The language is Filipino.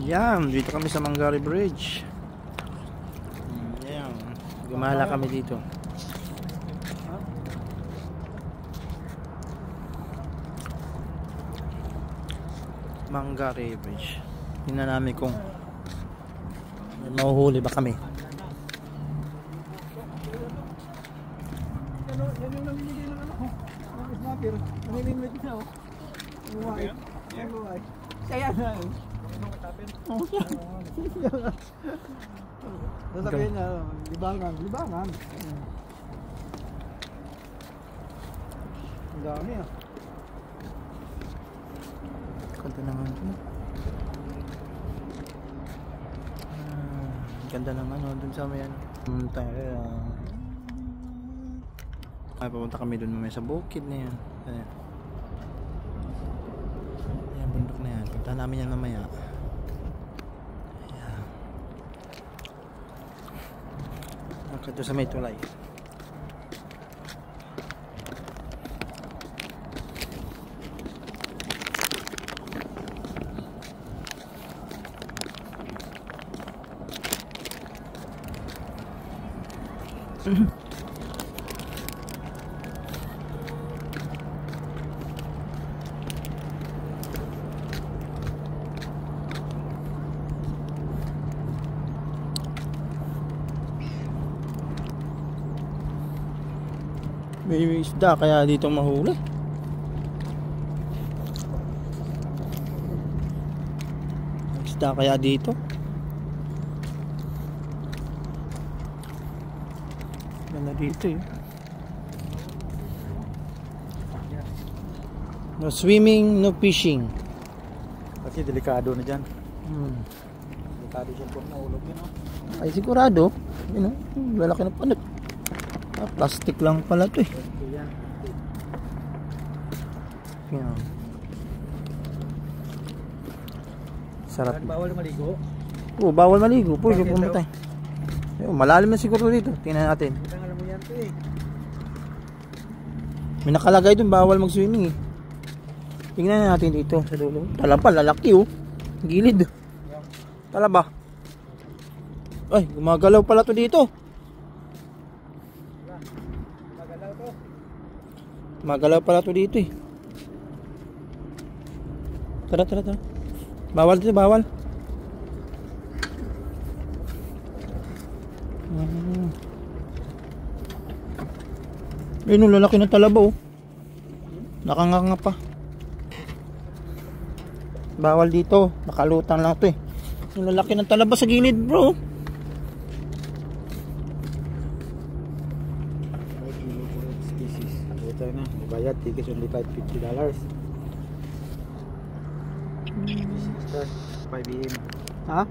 Yan, dito kami sa Manggaray Bridge. Yan, gumala kami dito. Manggaray Bridge. Tingnan namin kung may mahuhuli ba kami. Sasabihin na, libangan. Ang dami ah. Ganda naman ito. Ganda naman dun sa may ano. Pupunta kami dun mamaya sa bukid na yan. Ayan, bundok na yan. Punta namin yan mamaya. Ayan. Nakito sa may tulay. May isda kaya dito mahuli. Isda kaya dito. Ganda dito eh. No swimming, no fishing. Kasi delikado na dyan. Delikado siya kung naulog yun. Ay sigurado. Yun lalaki na panot. Plastic lang pala to eh. Yan. Sarap. Bawal maligo? Oo, bawal maligo po. Pumatay. Malalim na siguro dito. Tingnan natin. Alam mo yan to eh. May nakalagay dun, bawal mag-swimming eh. Tingnan natin dito sa dulo. Talaba, lalaki oh. Gilid. Talaba. Ay, gumagalaw pala to dito. Magalaw pala to dito eh. Tara. Bawal dito, bawal. Ayun, lalaki ng talaba oh. Nakanganga pa. Bawal dito, nakalutang lang to eh. Yung lalaki ng talaba sa gilid bro. Ito na, bayad tickets only $550. 5 AM. Ha?